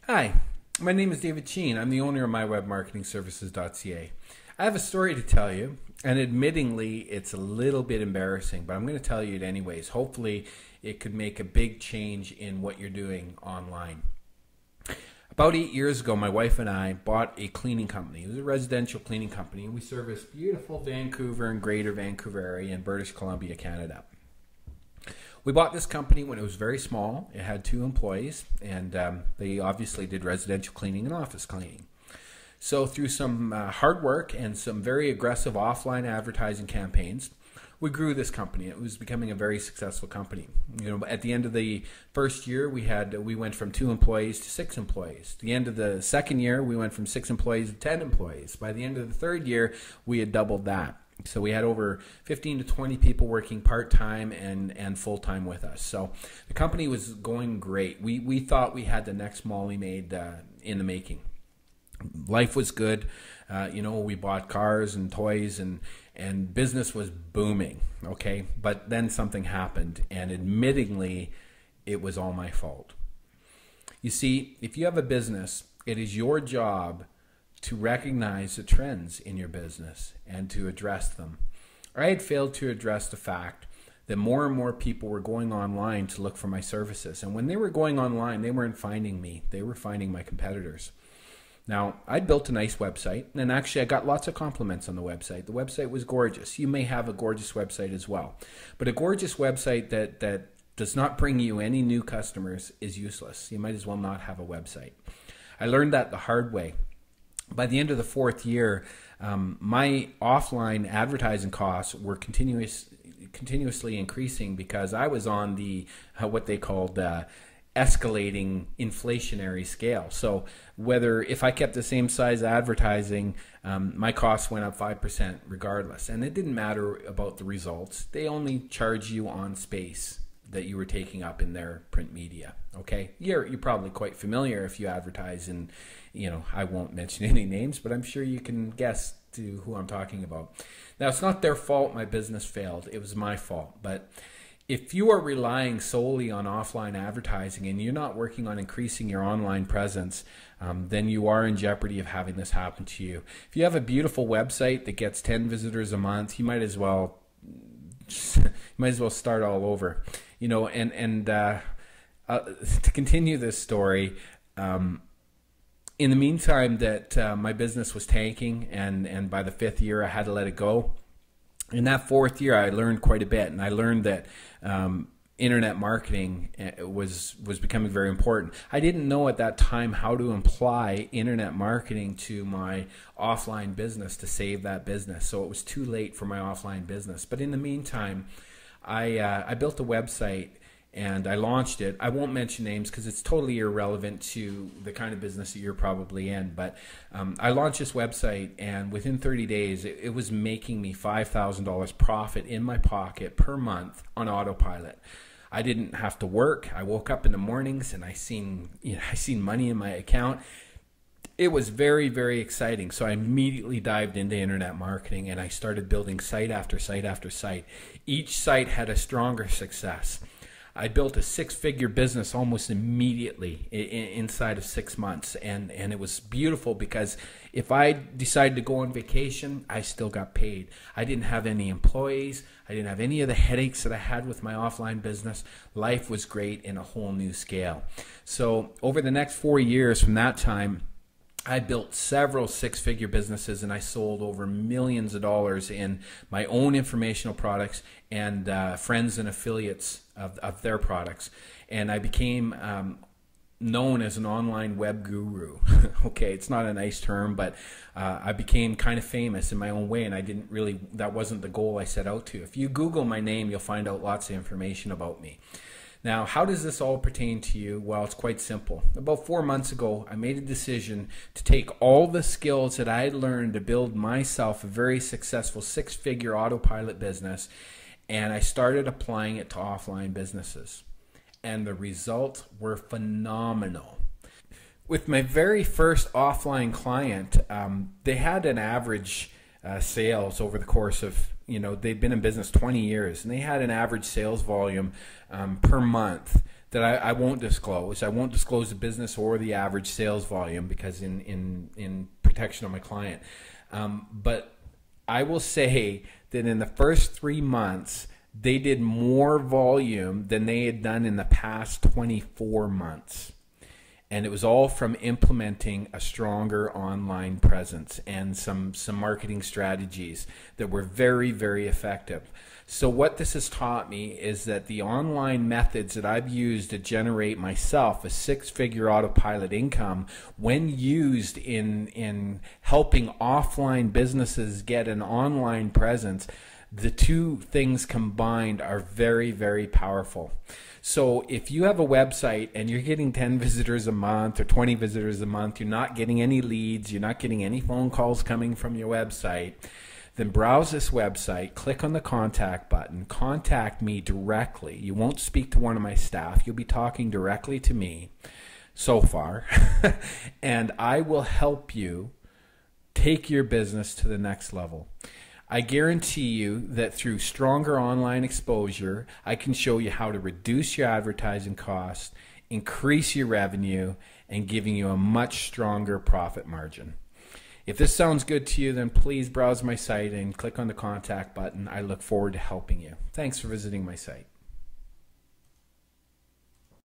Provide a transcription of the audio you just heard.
Hi, my name is David Cheen. I'm the owner of mywebmarketingservices.ca. I have a story to tell you, and admittingly, it's a little bit embarrassing, but I'm going to tell you it anyways. Hopefully, it could make a big change in what you're doing online. About 8 years ago, my wife and I bought a cleaning company. It was a residential cleaning company, and we service beautiful Vancouver and greater Vancouver area in British Columbia, Canada. We bought this company when it was very small. It had 2 employees, and they obviously did residential cleaning and office cleaning. So through some hard work and some very aggressive offline advertising campaigns, we grew this company. It was becoming a very successful company. You know, at the end of the first year, we went from 2 employees to 6 employees. At the end of the second year, we went from 6 employees to 10 employees. By the end of the third year, we had doubled that. So we had over 15 to 20 people working part-time and full-time with us. So the company was going great. We thought we had the next Molly made in the making. Life was good. We bought cars and toys and business was booming, okay? But then something happened, and admittingly, it was all my fault. You see, if you have a business, it is your job to recognize the trends in your business and to address them. I had failed to address the fact that more and more people were going online to look for my services. And when they were going online, they weren't finding me. They were finding my competitors. Now, I built a nice website, and actually I got lots of compliments on the website. The website was gorgeous. You may have a gorgeous website as well. But a gorgeous website that does not bring you any new customers is useless. You might as well not have a website. I learned that the hard way. By the end of the 4th year, my offline advertising costs were continuously increasing because I was on the what they called escalating inflationary scale. So if I kept the same size advertising, my costs went up 5% regardless. And it didn't matter about the results. They only charge you on space that you were taking up in their print media. Okay, you're probably quite familiar if you advertise in, I won't mention any names, but I'm sure you can guess to who I'm talking about. Now, it's not their fault my business failed. It was my fault. But if you are relying solely on offline advertising and you're not working on increasing your online presence, then you are in jeopardy of having this happen to you. If you have a beautiful website that gets 10 visitors a month, you might as well start all over. To continue this story, in the meantime that my business was tanking, and by the 5th year I had to let it go. In that 4th year, I learned quite a bit, and I learned that internet marketing was becoming very important. I didn't know at that time how to apply internet marketing to my offline business to save that business, so it was too late for my offline business. But in the meantime, I built a website and I launched it. I won't mention names because it's totally irrelevant to the kind of business that you're probably in. But I launched this website, and within 30 days, it was making me $5,000 profit in my pocket per month on autopilot. I didn't have to work. I woke up in the mornings and I seen money in my account. It was very, very exciting. So I immediately dived into internet marketing and I started building site after site after site. Each site had a stronger success. I built a 6-figure business almost immediately inside of 6 months. And it was beautiful because if I decided to go on vacation, I still got paid. I didn't have any employees. I didn't have any of the headaches that I had with my offline business. Life was great in a whole new scale. So over the next 4 years from that time, I built several 6-figure businesses, and I sold over millions of dollars in my own informational products and friends and affiliates of their products. And I became known as an online web guru. Okay, it's not a nice term, but I became kind of famous in my own way, and that wasn't the goal I set out to. If you Google my name, you'll find out lots of information about me. Now, how does this all pertain to you? Well, it's quite simple. About 4 months ago, I made a decision to take all the skills that I had learned to build myself a very successful 6-figure autopilot business, and I started applying it to offline businesses. And the results were phenomenal. With my very first offline client, they had an average sales over the course of, they'd been in business 20 years, and they had an average sales volume per month that I won't disclose. I won't disclose the business or the average sales volume because in protection of my client. But I will say that in the first 3 months, they did more volume than they had done in the past 24 months. And it was all from implementing a stronger online presence and some marketing strategies that were very, very effective. So what this has taught me is that the online methods that I've used to generate myself a 6-figure autopilot income, when used in helping offline businesses get an online presence, the two things combined are very, very powerful. So if you have a website and you're getting 10 visitors a month or 20 visitors a month, you're not getting any leads, you're not getting any phone calls coming from your website, then browse this website, click on the contact button, contact me directly. You won't speak to one of my staff. You'll be talking directly to me so far, and I will help you take your business to the next level. I guarantee you that through stronger online exposure, I can show you how to reduce your advertising costs, increase your revenue, and giving you a much stronger profit margin. If this sounds good to you, then please browse my site and click on the contact button. I look forward to helping you. Thanks for visiting my site.